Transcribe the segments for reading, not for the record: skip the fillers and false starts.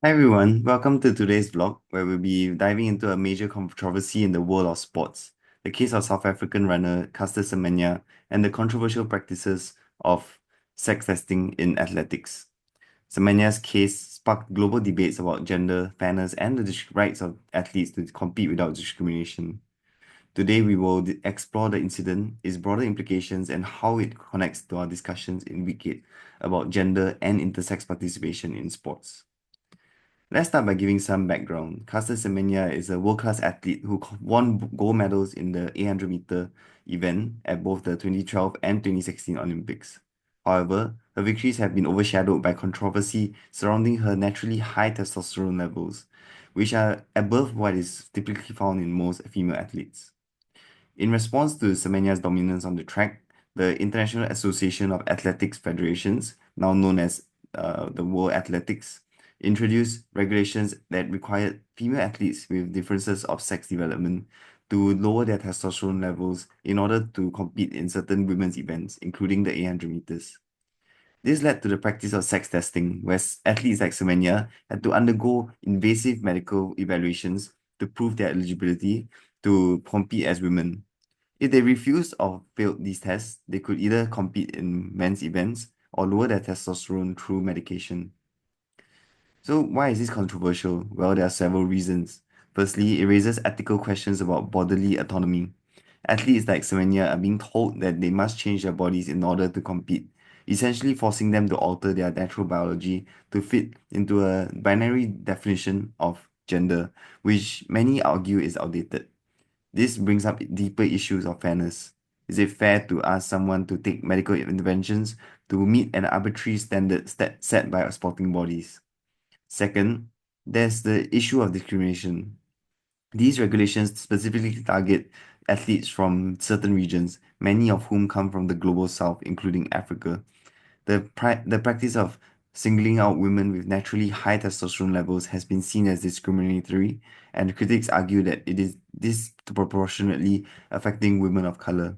Hi everyone, welcome to today's vlog where we'll be diving into a major controversy in the world of sports, the case of South African runner Caster Semenya and the controversial practices of sex testing in athletics. Semenya's case sparked global debates about gender, fairness, and the rights of athletes to compete without discrimination. Today we will explore the incident, its broader implications, and how it connects to our discussions in Week 8 about gender and intersex participation in sports. Let's start by giving some background. Caster Semenya is a world-class athlete who won gold medals in the 800-meter event at both the 2012 and 2016 Olympics. However, her victories have been overshadowed by controversy surrounding her naturally high testosterone levels, which are above what is typically found in most female athletes. In response to Semenya's dominance on the track, the International Association of Athletics Federations, now known as the World Athletics, introduced regulations that required female athletes with differences of sex development to lower their testosterone levels in order to compete in certain women's events, including the 800 meters. This led to the practice of sex testing, where athletes like Semenya had to undergo invasive medical evaluations to prove their eligibility to compete as women. If they refused or failed these tests, they could either compete in men's events or lower their testosterone through medication. So, why is this controversial? Well, there are several reasons. Firstly, it raises ethical questions about bodily autonomy. Athletes like Semenya are being told that they must change their bodies in order to compete, essentially forcing them to alter their natural biology to fit into a binary definition of gender, which many argue is outdated. This brings up deeper issues of fairness. Is it fair to ask someone to take medical interventions to meet an arbitrary standard set by sporting bodies? Second, there's the issue of discrimination. These regulations specifically target athletes from certain regions, many of whom come from the global south, including Africa. The practice of singling out women with naturally high testosterone levels has been seen as discriminatory, and critics argue that it is disproportionately affecting women of color.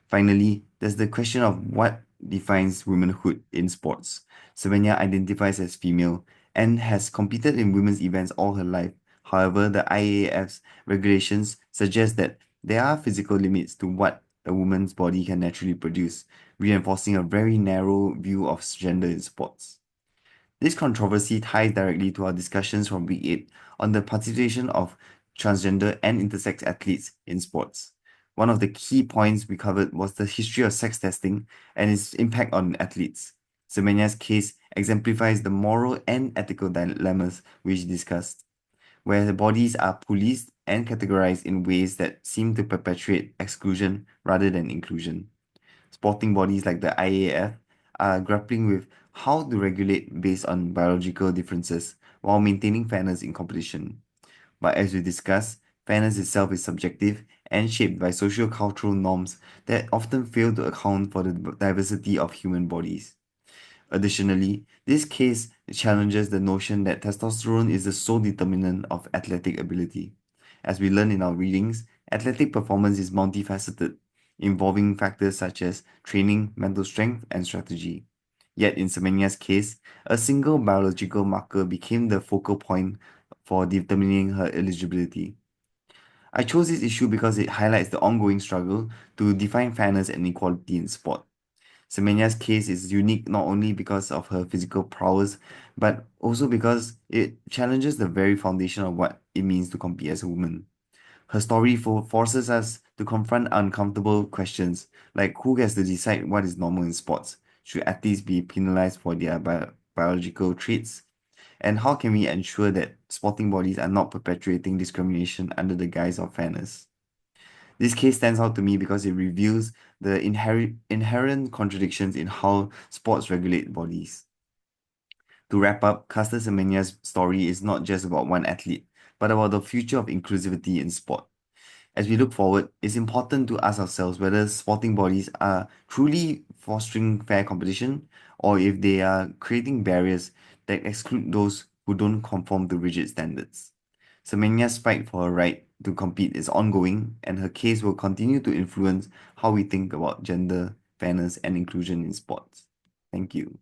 Finally, there's the question of what defines womanhood in sports. Semenya identifies as female and has competed in women's events all her life. However, the IAAF's regulations suggest that there are physical limits to what a woman's body can naturally produce, reinforcing a very narrow view of gender in sports. This controversy ties directly to our discussions from week 8 on the participation of transgender and intersex athletes in sports. One of the key points we covered was the history of sex testing and its impact on athletes. Semenya's case exemplifies the moral and ethical dilemmas we discussed, where the bodies are policed and categorized in ways that seem to perpetuate exclusion rather than inclusion. Sporting bodies like the IAF are grappling with how to regulate based on biological differences while maintaining fairness in competition. But as we discussed, fairness itself is subjective and shaped by socio-cultural norms that often fail to account for the diversity of human bodies. Additionally, this case challenges the notion that testosterone is the sole determinant of athletic ability. As we learn in our readings, athletic performance is multifaceted, involving factors such as training, mental strength, and strategy. Yet in Semenya's case, a single biological marker became the focal point for determining her eligibility. I chose this issue because it highlights the ongoing struggle to define fairness and equality in sport. Semenya's case is unique not only because of her physical prowess, but also because it challenges the very foundation of what it means to compete as a woman. Her story forces us to confront uncomfortable questions like who gets to decide what is normal in sports? Should athletes be penalized for their biological traits? And how can we ensure that sporting bodies are not perpetuating discrimination under the guise of fairness? This case stands out to me because it reveals the inherent contradictions in how sports regulate bodies. To wrap up, Caster Semenya's story is not just about one athlete, but about the future of inclusivity in sport. As we look forward, it's important to ask ourselves whether sporting bodies are truly fostering fair competition or if they are creating barriers that exclude those who don't conform to rigid standards. Semenya's fight for her right to compete is ongoing, and her case will continue to influence how we think about gender, fairness, and inclusion in sports. Thank you.